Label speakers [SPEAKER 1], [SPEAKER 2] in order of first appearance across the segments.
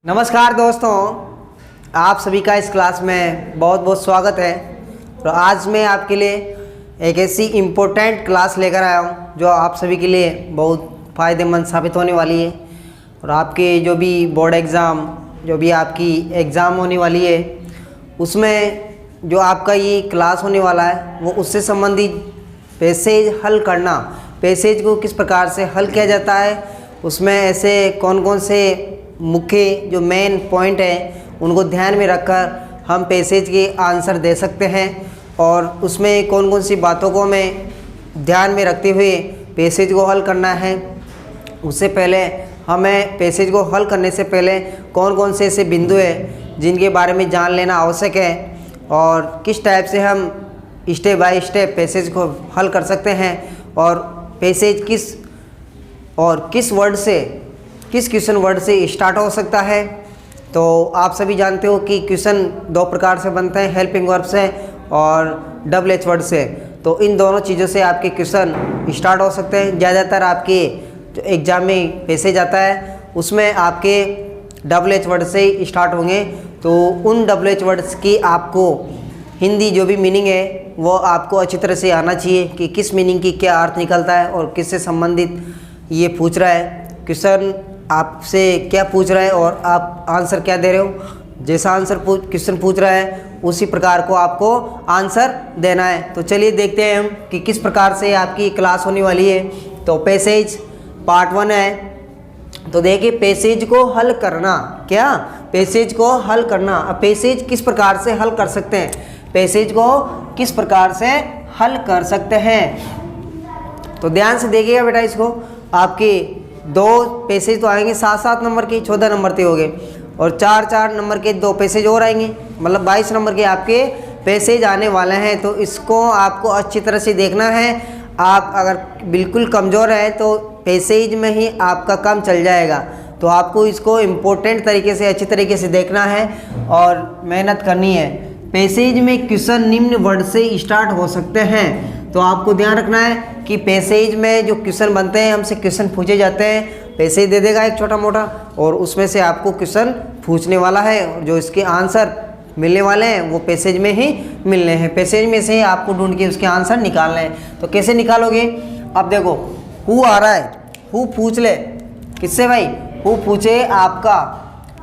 [SPEAKER 1] नमस्कार दोस्तों, आप सभी का इस क्लास में बहुत बहुत स्वागत है। तो आज मैं आपके लिए एक ऐसी इम्पोर्टेंट क्लास लेकर आया हूँ जो आप सभी के लिए बहुत फ़ायदेमंद साबित होने वाली है। और आपके जो भी बोर्ड एग्ज़ाम, जो भी आपकी एग्ज़ाम होने वाली है, उसमें जो आपका ये क्लास होने वाला है वो उससे संबंधित पैसेज हल करना, पैसेज को किस प्रकार से हल किया जाता है, उसमें ऐसे कौन कौन से मुख्य जो मेन पॉइंट है उनको ध्यान में रखकर हम पैसेज के आंसर दे सकते हैं। और उसमें कौन कौन सी बातों को हमें ध्यान में रखते हुए पैसेज को हल करना है। उससे पहले हमें पैसेज को हल करने से पहले कौन कौन से ऐसे बिंदु है जिनके बारे में जान लेना आवश्यक है और किस टाइप से हम स्टेप बाय स्टेप पैसेज को हल कर सकते हैं। और पैसेज किस वर्ड से, किस क्वेश्चन वर्ड से स्टार्ट हो सकता है। तो आप सभी जानते हो कि क्वेश्चन दो प्रकार से बनते हैं, हेल्पिंग वर्ब से और डबल एच वर्ड से। तो इन दोनों चीज़ों से आपके क्वेश्चन स्टार्ट हो सकते हैं। ज़्यादातर आपके जो एग्ज़ाम में पैसेज आता है उसमें आपके डबल एच वर्ड से ही स्टार्ट होंगे। तो उन डबल एच वर्ड्स की आपको हिंदी जो भी मीनिंग है वो आपको अच्छी तरह से आना चाहिए कि किस मीनिंग की क्या अर्थ निकलता है और किससे संबंधित ये पूछ रहा है, क्वेश्चन आपसे क्या पूछ रहा है और आप आंसर क्या दे रहे हो। जैसा आंसर क्वेश्चन पूछ रहा है उसी प्रकार को आपको आंसर देना है। तो चलिए देखते हैं हम कि किस प्रकार से आपकी क्लास होने वाली है। तो पैसेज पार्ट 1 है। तो देखिए पैसेज को हल करना, क्या पैसेज को हल करना। अब पैसेज किस प्रकार से हल कर सकते हैं, पैसेज को किस प्रकार से हल कर सकते हैं। तो ध्यान से देखिएगा बेटा, इसको आपके दो पैसेज तो आएंगे 7-7 नंबर के, 14 नंबर के हो गए और 4-4 नंबर के दो पैसेज और आएंगे, मतलब 22 नंबर के आपके पैसेज आने वाले हैं। तो इसको आपको अच्छी तरह से देखना है। आप अगर बिल्कुल कमज़ोर है तो पैसेज में ही आपका काम चल जाएगा। तो आपको इसको इम्पोर्टेंट तरीके से, अच्छी तरीके से देखना है और मेहनत करनी है। पैसेज में क्वेश्चन निम्न वर्ड से स्टार्ट हो सकते हैं। तो आपको ध्यान रखना है कि पैसेज में जो क्वेश्चन बनते हैं, हमसे क्वेश्चन पूछे जाते हैं, पैसेज दे देगा एक छोटा मोटा और उसमें से आपको क्वेश्चन पूछने वाला है और जो इसके आंसर मिलने वाले हैं वो पैसेज में ही मिलने हैं। पैसेज में से ही आपको ढूंढ के उसके आंसर निकालने हैं। तो कैसे निकालोगे, अब देखो हु आ रहा है, हु पूछ ले किससे भाई, हु पूछे आपका,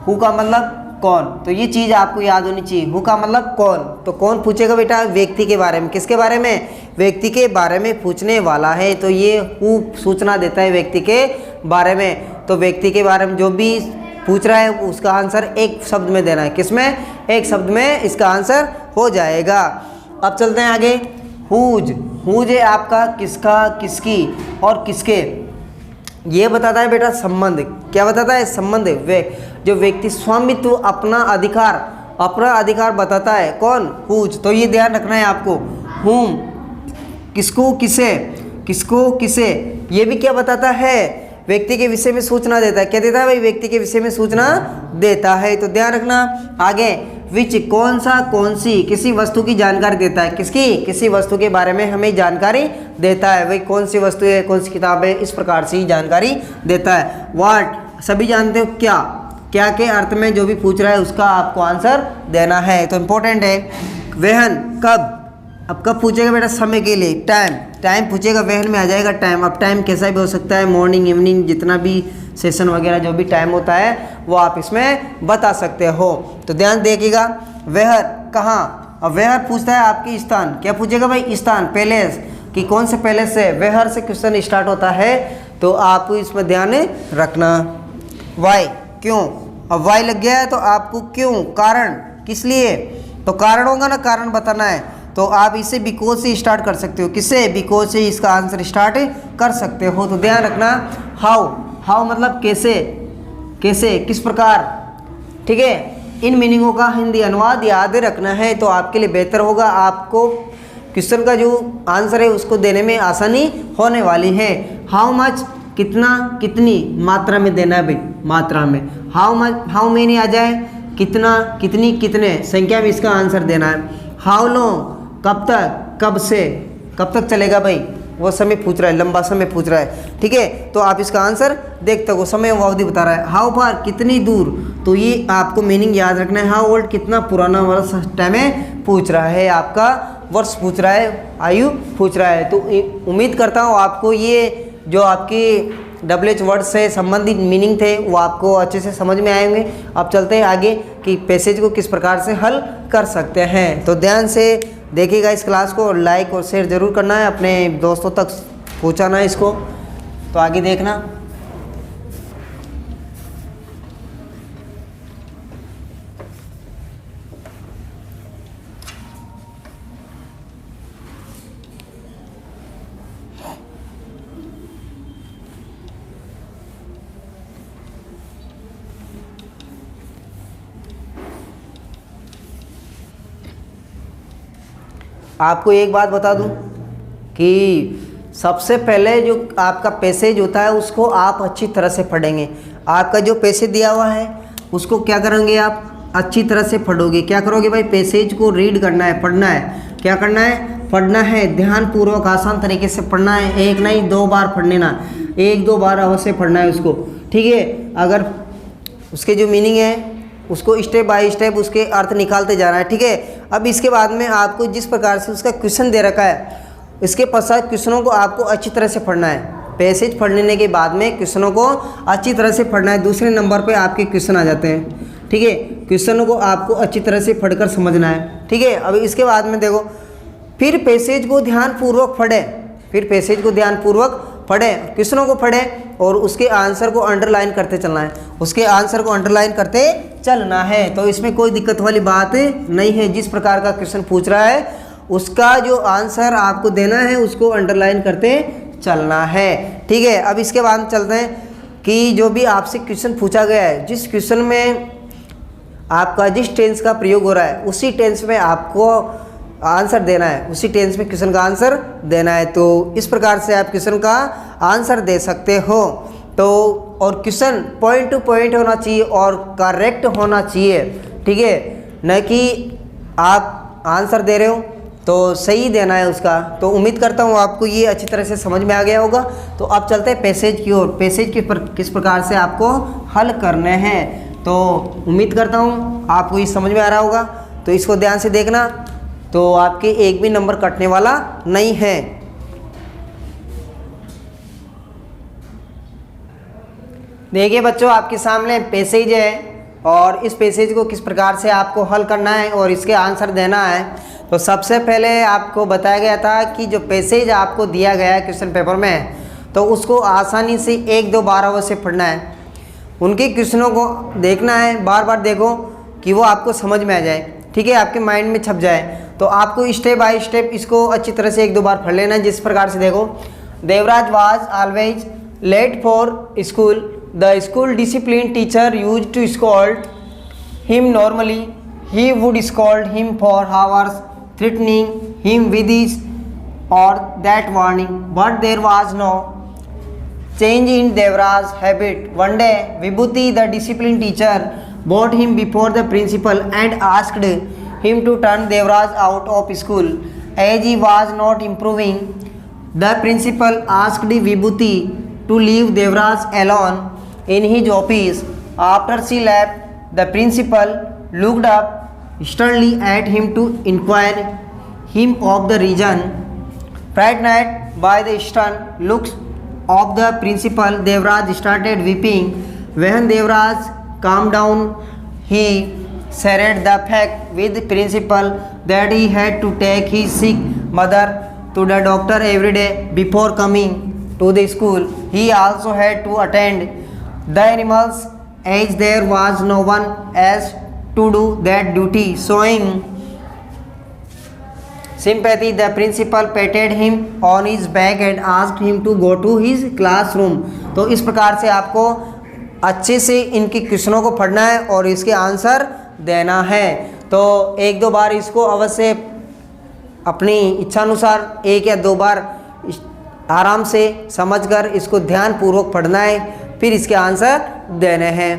[SPEAKER 1] हु का मतलब कौन। तो ये चीज़ आपको याद होनी चाहिए, हु का मतलब कौन। तो कौन पूछेगा बेटा, व्यक्ति के बारे में। किसके बारे में, व्यक्ति के बारे में पूछने वाला है। तो ये हु सूचना देता है व्यक्ति के बारे में। तो व्यक्ति के बारे में जो भी पूछ रहा है उसका आंसर एक शब्द में देना है। किसमें, एक शब्द में इसका आंसर हो जाएगा। अब चलते हैं आगे। हुज, हुज है आपका किसका, किसकी और किसके, ये बताता है बेटा संबंध। क्या बताता है, संबंध। जो व्यक्ति स्वामित्व, अपना अधिकार बताता है, कौन, हुज। तो ये ध्यान रखना है आपको। हुम किसको, किसे, किसको किसे, ये भी क्या बताता है, व्यक्ति के विषय में सूचना देता है। क्या देता है भाई, व्यक्ति के विषय में सूचना देता है। तो ध्यान रखना आगे। विच कौन सा, कौन सी, किसी वस्तु की जानकारी देता है। किसकी, किसी वस्तु के बारे में हमें जानकारी देता है। भाई कौन सी वस्तु है, कौन सी किताब है, इस प्रकार से ही जानकारी देता है। व्हाट सभी जानते हो, क्या, क्या के अर्थ में जो भी पूछ रहा है उसका आपको आंसर देना है। तो इम्पोर्टेंट है। वहन कब, अब कब पूछेगा बेटा, समय के लिए, टाइम, टाइम पूछेगा, वहन में आ जाएगा टाइम। अब टाइम कैसा भी हो सकता है, मॉर्निंग, इवनिंग, जितना भी सेशन वगैरह जो भी टाइम होता है वो आप इसमें बता सकते हो। तो ध्यान देखिएगा। वेयर कहाँ, अब वेयर पूछता है आपकी स्थान। क्या पूछेगा भाई, स्थान, पैलेस, कि कौन से पैलेस से, वेयर से क्वेश्चन स्टार्ट होता है। तो आप इसमें ध्यान रखना। वाई, क्यों, अब वाई लग गया है तो आपको क्यों, कारण, किस लिए, तो कारण होगा ना, कारण बताना है। तो आप इसे बिकॉज से स्टार्ट कर सकते हो। किससे, बिकॉज से इसका आंसर स्टार्ट कर सकते हो। तो ध्यान रखना। हाउ, हाउ मतलब कैसे, कैसे, किस प्रकार, ठीक है। इन मीनिंगों का हिंदी अनुवाद याद रखना है तो आपके लिए बेहतर होगा। आपको क्वेश्चन का जो आंसर है उसको देने में आसानी होने वाली है। हाउ मच, कितना, कितनी, मात्रा में देना है भाई, मात्रा में। हाउ मच, हाउ मेनी आ जाए, कितना, कितनी, कितने, संख्या में इसका आंसर देना है। हाउ लॉन्ग, कब तक, कब से, कब तक चलेगा भाई, वो समय पूछ रहा है, लंबा समय पूछ रहा है, ठीक है। तो आप इसका आंसर देखते हो, समय वो अवधि बता रहा है। हाउ फार, कितनी दूर, तो ये आपको मीनिंग याद रखना है। हाउ ओल्ड कितना पुराना वर्ष टाइम में पूछ रहा है, आपका वर्ष पूछ रहा है, आयु पूछ रहा है। तो उम्मीद करता हूँ आपको ये जो आपकी WH वर्ड से संबंधित मीनिंग थे वो आपको अच्छे से समझ में आएंगे। अब चलते हैं आगे कि पैसेज को किस प्रकार से हल कर सकते हैं। तो ध्यान से देखिएगा इस क्लास को, लाइक और शेयर ज़रूर करना है, अपने दोस्तों तक पहुँचाना है इसको। तो आगे देखना। आपको एक बात बता दूं कि सबसे पहले जो आपका पैसेज होता है उसको आप अच्छी तरह से पढ़ेंगे। आपका जो पैसेज दिया हुआ है उसको क्या करेंगे, आप अच्छी तरह से पढ़ोगे। क्या करोगे भाई, पैसेज को रीड करना है, पढ़ना है। क्या करना है, पढ़ना है, ध्यानपूर्वक आसान तरीके से पढ़ना है। एक नहीं 2 बार पढ़ने ना, 1-2 बार अवश्य पढ़ना है उसको, ठीक है। अगर उसके जो मीनिंग है उसको स्टेप बाय स्टेप उसके अर्थ निकालते जाना है, ठीक है। अब इसके बाद में आपको जिस प्रकार से उसका क्वेश्चन दे रखा है, इसके पश्चात क्वेश्चनों को आपको अच्छी तरह से पढ़ना है। पैसेज पढ़ने के बाद में क्वेश्चनों को अच्छी तरह से पढ़ना है। दूसरे नंबर पे आपके क्वेश्चन आ जाते हैं, ठीक है। क्वेश्चनों को आपको अच्छी तरह से पढ़कर समझना है, ठीक है। अब इसके बाद में देखो, फिर पैसेज को ध्यानपूर्वक पढ़े, फिर पैसेज को ध्यानपूर्वक पढ़े, क्वेश्चनों को पढ़े और उसके आंसर को अंडरलाइन करते चलना है, उसके आंसर को अंडरलाइन करते चलना है। तो इसमें कोई दिक्कत वाली बात नहीं है। जिस प्रकार का क्वेश्चन पूछ रहा है उसका जो आंसर आपको देना है उसको अंडरलाइन करते चलना है, ठीक है। अब इसके बाद चलते हैं कि जो भी आपसे क्वेश्चन पूछा गया है, जिस क्वेश्चन में आपका जिस टेंस का प्रयोग हो रहा है उसी टेंस में आपको आंसर देना है, उसी टेंस में क्वेश्चन का आंसर देना है। तो इस प्रकार से आप क्वेश्चन का आंसर दे सकते हो। तो और क्वेश्चन पॉइंट टू पॉइंट होना चाहिए और करेक्ट होना चाहिए, ठीक है। न कि आप आंसर दे रहे हो तो सही देना है उसका। तो उम्मीद करता हूँ आपको ये अच्छी तरह से समझ में आ गया होगा। तो अब चलते हैं पैसेज की ओर, पैसेज किस प्रकार से आपको हल करने हैं। तो उम्मीद करता हूँ आपको ये समझ में आ रहा होगा। तो इसको ध्यान से देखना, तो आपके एक भी नंबर कटने वाला नहीं है। देखिए बच्चों, आपके सामने पैसेज है और इस पैसेज को किस प्रकार से आपको हल करना है और इसके आंसर देना है। तो सबसे पहले आपको बताया गया था कि जो पैसेज आपको दिया गया है क्वेश्चन पेपर में, तो उसको आसानी से 1-2 बार अवश्य पढ़ना है। उनके क्वेश्चनों को देखना है, बार बार देखो कि वो आपको समझ में आ जाए, ठीक है, आपके माइंड में छप जाए। तो आपको स्टेप बाय स्टेप इसको अच्छी तरह से 1-2 बार पढ़ लेना है। जिस प्रकार से देखो, Devraj was always late for school, the school discipline teacher used to scold him normally, he would scold him for hours, threatening him with this or that warning, but there was no change in Devraj's habit. One day, Vibhuti, the discipline teacher, brought him before the principal and asked him to turn Devraj out of school. As he was not improving, the principal asked Vibhuti to leave Devraj alone in his office. After she left, the principal looked up sternly at him to inquire him of the reason. Frightened by the stern looks of the principal, Devraj started weeping. When Devraj calmed down, he shared the fact with the principal that he had to take his sick mother to the doctor every day before coming to the school. He also had to attend the animals as there was no one else to do that duty. Showing sympathy, the principal patted him on his back and asked him to go to his classroom. तो इस प्रकार से आपको अच्छे से इनके क्वेश्चनों को पढ़ना है और इसके आंसर देना है। तो 1-2 बार इसको अवश्य अपनी इच्छानुसार 1 या 2 बार आराम से समझकर इसको ध्यानपूर्वक पढ़ना है, फिर इसके आंसर देने हैं।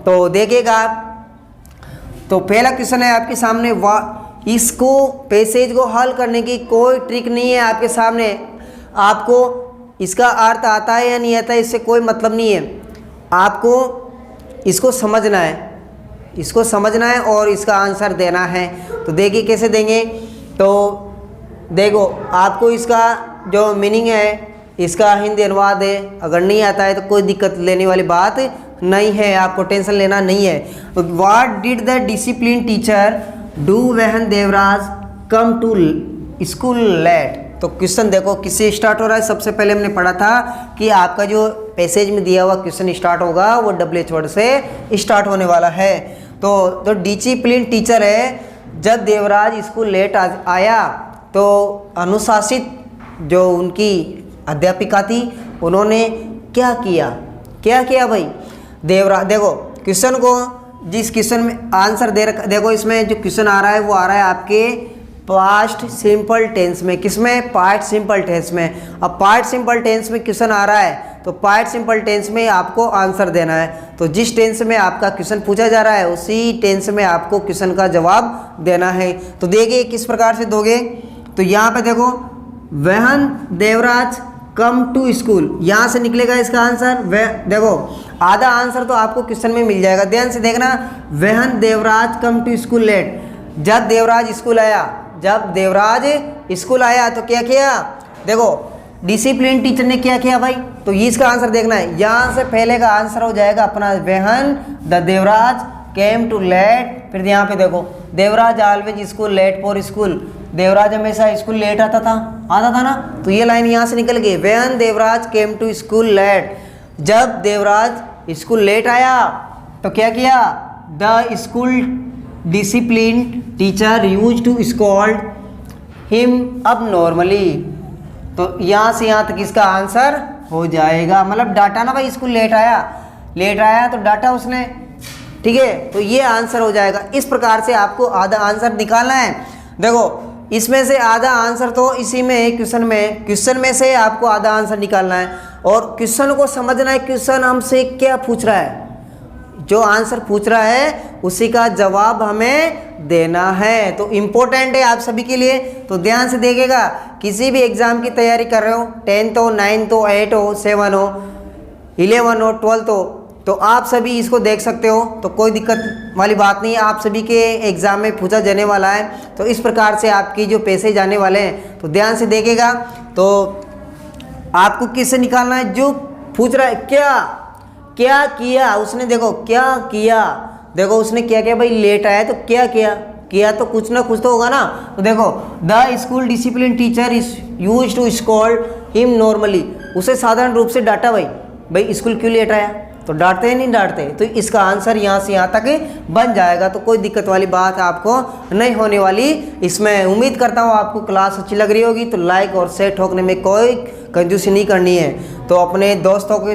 [SPEAKER 1] तो देखिएगा, तो पहला क्वेश्चन है आपके सामने, इसको पैसेज को हल करने की कोई ट्रिक नहीं है आपके सामने। आपको इसका अर्थ आता है या नहीं आता है इससे कोई मतलब नहीं है, आपको इसको समझना है। इसको समझना है और इसका आंसर देना है। तो देखिए कैसे देंगे। तो देखो आपको इसका जो मीनिंग है इसका हिंदी अनुवाद है, अगर नहीं आता है तो कोई दिक्कत लेने वाली बात नहीं है, आपको टेंशन लेना नहीं है। तो what did the discipline teacher do when Devraj come to school late. तो क्वेश्चन देखो किससे स्टार्ट हो रहा है। सबसे पहले हमने पढ़ा था कि आपका जो पैसेज में दिया हुआ क्वेश्चन स्टार्ट होगा वो WH वर्ड से स्टार्ट होने वाला है। तो डिसिप्लिन टीचर है, जब देवराज स्कूल लेट आया तो अनुशासित जो उनकी अध्यापिका थी उन्होंने क्या किया भाई। देवराज देखो क्वेश्चन को, जिस क्वेश्चन में आंसर दे रखा, देखो इसमें जो क्वेश्चन आ रहा है वो आ रहा है आपके पास्ट सिंपल टेंस में। किसमें? पास्ट सिंपल टेंस में। अब पास्ट सिंपल टेंस में क्वेश्चन आ रहा है तो पास्ट सिंपल टेंस में आपको आंसर देना है। तो जिस टेंस में आपका क्वेश्चन पूछा जा रहा है उसी टेंस में आपको क्वेश्चन का जवाब देना है। तो देखिए किस प्रकार से दोगे। तो यहाँ पे देखो when Devraj come to school, यहाँ से निकलेगा इसका आंसर। देखो आधा आंसर तो आपको क्वेश्चन में मिल जाएगा, ध्यान से देखना। When Devraj come to school late, जब देवराज स्कूल आया, जब देवराज स्कूल आया तो क्या किया। देखो डिसिप्लिन टीचर ने क्या किया भाई, तो ये इसका आंसर देखना है। यहाँ से पहले का आंसर हो जाएगा अपना when the Devraj came to late. फिर यहाँ पे देखो Devraj always school late for school, Devraj हमेशा स्कूल लेट आता था ना। तो ये लाइन यहाँ से निकल गई, when Devraj came to school late, जब देवराज स्कूल लेट आया तो क्या किया। The school discipline teacher use to scold him अब नॉर्मली। तो यहाँ से यहाँ तक इसका आंसर हो जाएगा। मतलब डाटा ना भाई, स्कूल लेट आया तो डाटा उसने, ठीक है। तो ये आंसर हो जाएगा। इस प्रकार से आपको आधा आंसर निकालना है। देखो इसमें से आधा आंसर तो इसी में क्वेश्चन में से आपको आधा आंसर निकालना है और क्वेश्चन को समझना है। क्वेश्चन हमसे क्या पूछ रहा है, जो आंसर पूछ रहा है उसी का जवाब हमें देना है। तो इम्पोर्टेंट है आप सभी के लिए, तो ध्यान से देखिएगा। किसी भी एग्जाम की तैयारी कर रहे हो, 10th हो, 9th हो, 8 हो, 7 हो, 11 हो, 12th हो, तो आप सभी इसको देख सकते हो। तो कोई दिक्कत वाली बात नहीं है, आप सभी के एग्ज़ाम में पूछा जाने वाला है। तो इस प्रकार से आपकी जो पैसे जाने वाले हैं, तो ध्यान से देखेगा। तो आपको किससे निकालना है, जो पूछ रहा है क्या किया उसने। देखो क्या किया, देखो उसने क्या किया भाई, लेट आया तो क्या किया तो कुछ ना कुछ तो होगा ना। तो देखो the school discipline teacher is use to scold him normally, उसे साधारण रूप से डांटा भाई स्कूल क्यों लेट आया, तो डांटते हैं नहीं डांटते। तो इसका आंसर यहाँ से यहाँ तक बन जाएगा। तो कोई दिक्कत वाली बात आपको नहीं होने वाली। इसमें उम्मीद करता हूँ आपको क्लास अच्छी लग रही होगी। तो लाइक और शेयर ठोकने में कोई कंजूसी नहीं करनी है। तो अपने दोस्तों के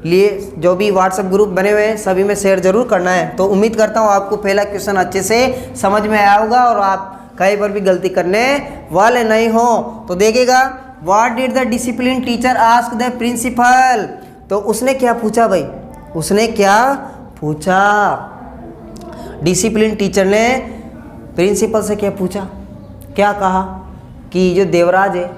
[SPEAKER 1] लिए जो भी व्हाट्सएप ग्रुप बने हुए हैं सभी में शेयर जरूर करना है। तो उम्मीद करता हूँ आपको पहला क्वेश्चन अच्छे से समझ में आया होगा और आप कहीं पर भी गलती करने वाले नहीं हो। तो देखिएगा, what did the discipline teacher ask the principal. तो उसने क्या पूछा भाई, उसने क्या पूछा, डिसिप्लिन टीचर ने प्रिंसिपल से क्या पूछा, क्या कहा कि जो देवराज है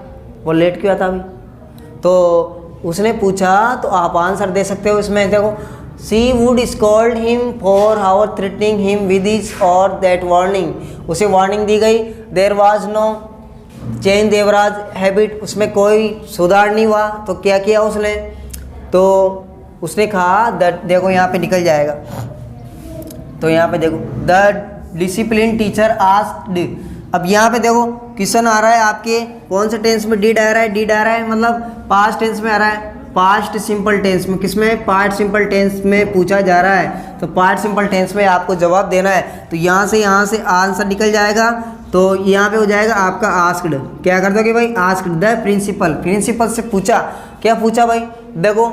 [SPEAKER 1] वो लेट क्यों आता भाई। तो उसने पूछा, तो आप आंसर दे सकते हो इसमें। देखो she would scold him for her threatening him with this और दैट वार्निंग। उसे वार्निंग दी गई। There was no change Devraj habit, उसमें कोई सुधार नहीं हुआ। तो क्या किया उसने, तो उसने कहा देखो यहाँ पे निकल जाएगा। तो यहाँ पे देखो द डिसिप्लिन टीचर आस्क्ड। अब यहाँ पे देखो क्वेश्चन आ रहा है आपके कौन से टेंस में, डिड आ रहा है, मतलब पास्ट टेंस में आ रहा है, पास्ट सिंपल टेंस में। किसमें, पास्ट सिंपल टेंस में पूछा जा रहा है। तो पास्ट सिंपल टेंस में आपको जवाब देना है। तो यहाँ से आंसर निकल जाएगा। तो यहाँ पे हो जाएगा आपका आस्क्ड। क्या कर दोगे भाई, आस्क्ड द प्रिंसिपल से पूछा। क्या पूछा भाई, देखो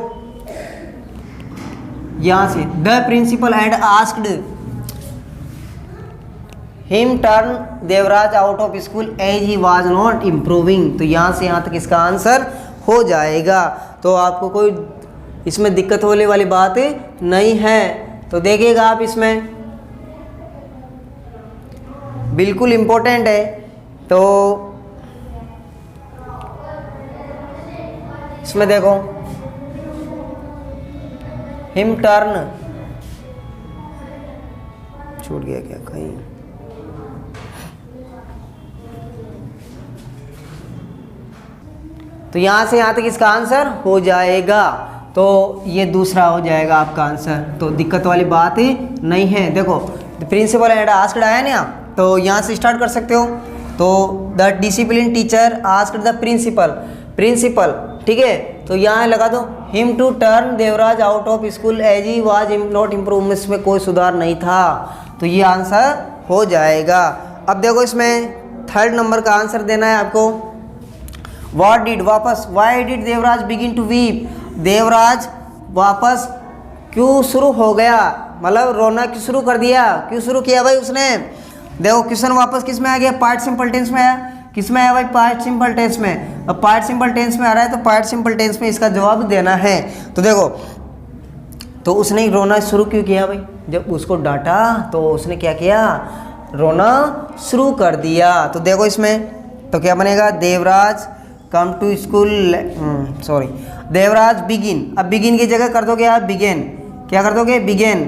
[SPEAKER 1] यहाँ से the principal and asked him turn Devraj out of school as he was not improving. तो यहाँ से यहाँ तक इसका आंसर हो जाएगा। तो आपको कोई इसमें दिक्कत होने वाली बात नहीं है। तो देखिएगा आप, इसमें बिल्कुल इम्पोर्टेंट है। तो इसमें देखो हिम टर्न छूट गया क्या कहीं? तो यहाँ से यहाँ तक इसका आंसर हो जाएगा, तो ये दूसरा हो जाएगा आपका आंसर। तो दिक्कत वाली बात ही नहीं है। देखो प्रिंसिपल एंड आस्क्ड आया ना, तो यहाँ से स्टार्ट कर सकते हो। तो the discipline teacher asked the principal, ठीक है, तो यहाँ लगा दो him to turn Devraj out of school as he was not improve, इसमें कोई सुधार नहीं था, तो ये आंसर हो जाएगा। अब देखो इसमें थर्ड नंबर का आंसर देना है आपको। व्हाट डिड वापस, why did Devraj begin to weep, Devraj वापस क्यों शुरू हो गया, मतलब रोना क्यों शुरू कर दिया, क्यों शुरू किया भाई उसने। देखो क्वेश्चन वापस किस में आ गया, पार्ट सिंपल टेंस में आया। किस में आया भाई, पार्ट सिंपल टेंस में। अब पार्ट सिंपल टेंस में आ रहा है तो पार्ट सिंपल टेंस में इसका जवाब देना है। तो देखो, तो उसने रोना शुरू क्यों किया भाई, जब उसको डांटा तो उसने क्या किया, रोना शुरू कर दिया। तो देखो इसमें तो क्या बनेगा, Devraj come to school, Devraj begin. अब बिगिन की जगह कर दोगे आप बिगेन, क्या कर दोगे, began.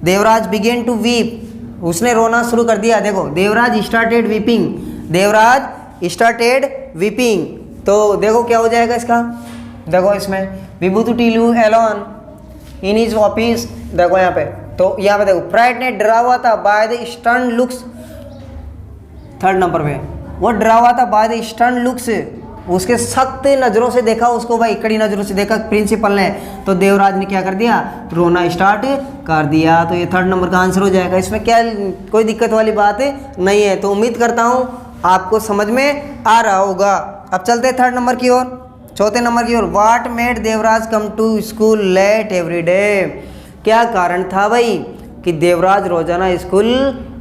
[SPEAKER 1] Devraj began to weep, उसने रोना शुरू कर दिया। देखो Devraj started weeping, Devraj started weeping. तो देखो क्या हो जाएगा इसका, देखो इसमें विभूतिलू एलोन इन हिज ऑफिस, देखो यहाँ पे, तो यहाँ पे देखो फ्राइड ने डरा हुआ था by the stern looks, third number पे वो डरा हुआ था बाय द स्टर्न लुक्स, उसके सख्त नज़रों से देखा उसको भाई, कड़ी नज़रों से देखा प्रिंसिपल ने, तो देवराज ने क्या कर दिया, रोना स्टार्ट कर दिया। तो ये थर्ड नंबर का आंसर हो जाएगा। इसमें क्या कोई दिक्कत वाली बात नहीं है। तो उम्मीद करता हूँ आपको समझ में आ रहा होगा। अब चलते हैं थर्ड नंबर की ओर, चौथे नंबर की ओर। What made Devraj come to school late every day, क्या कारण था भाई कि देवराज रोजाना स्कूल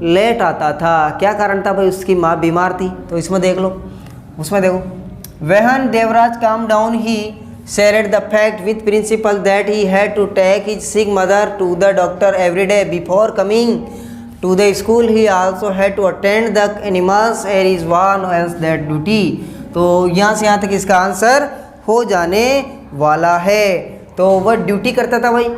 [SPEAKER 1] लेट आता था, क्या कारण था भाई, उसकी माँ बीमार थी। तो इसमें देख लो, उसमें देखो, when Devraj calmed down he shared the fact with principal that he had to take his sick mother to the doctor every day before coming to the school. He also had to attend the animals and is one as that duty. तो यहाँ से यहाँ तक इसका answer हो जाने वाला है। तो वह ड्यूटी करता था भाई,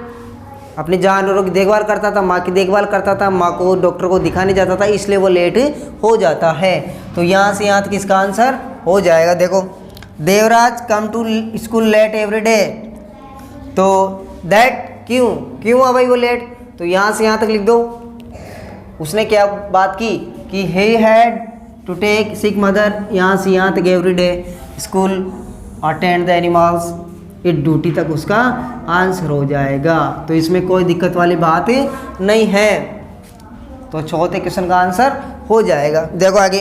[SPEAKER 1] अपने जानवरों की देखभाल करता था, माँ की देखभाल करता था, माँ को डॉक्टर को दिखाने जाता था, इसलिए वो लेट हो जाता है। तो यहाँ से यहाँ तक इसका आंसर हो जाएगा। देखो Devraj come to school late every day, तो दैट क्यों हुआ भाई वो लेट, तो यहाँ से यहाँ तक लिख दो। उसने क्या बात की कि he had to take sick mother, यहाँ से यहाँ तक every day school attend the animals, ये ड्यूटी तक उसका आंसर हो जाएगा। तो इसमें कोई दिक्कत वाली बात नहीं है। तो चौथे क्वेश्चन का आंसर हो जाएगा। देखो आगे,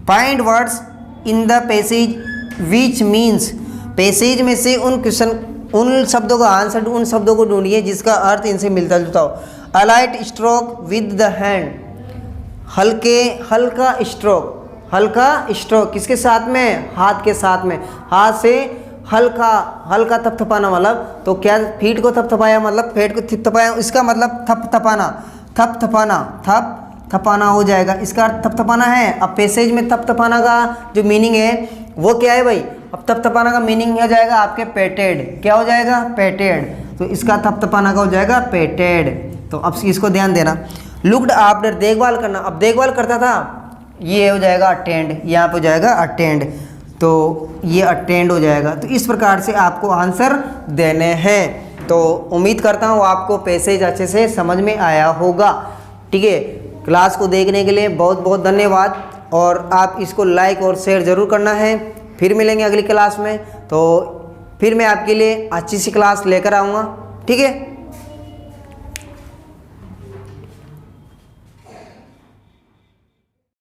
[SPEAKER 1] find words in the passage which means, passage में से उन शब्दों का आंसर, उन शब्दों को ढूंढिए जिसका अर्थ इनसे मिलता जुलता हो। A light stroke with the hand, हल्का स्ट्रोक किसके साथ में, हाथ के साथ में, हाथ से हल्का थपथपाना, मतलब तो क्या फीट को थपथपाया, मतलब पेट को थपथपाया, इसका मतलब थपथपाना हो जाएगा। इसका अर्थ थपथपाना है। अब पैसेज में थपथपाना का जो मीनिंग है वो क्या है भाई, अब थपथपाना का मीनिंग हो जाएगा आपके पेटेड, क्या हो जाएगा, पेटेड। तो इसका थपथपाना का हो जाएगा पेटेड। तो अब इसको ध्यान देना। लुक्ड आफ्टर, देखभाल करना, अब देखभाल करता था, ये हो जाएगा अटेंड, यहाँ पे हो जाएगा अटेंड, तो ये अटेंड हो जाएगा। तो इस प्रकार से आपको आंसर देने हैं। तो उम्मीद करता हूँ आपको पैसेज अच्छे से समझ में आया होगा। ठीक है, क्लास को देखने के लिए बहुत बहुत धन्यवाद, और आप इसको लाइक और शेयर ज़रूर करना है। फिर मिलेंगे अगली क्लास में, तो फिर मैं आपके लिए अच्छी सी क्लास लेकर आऊँगा। ठीक है।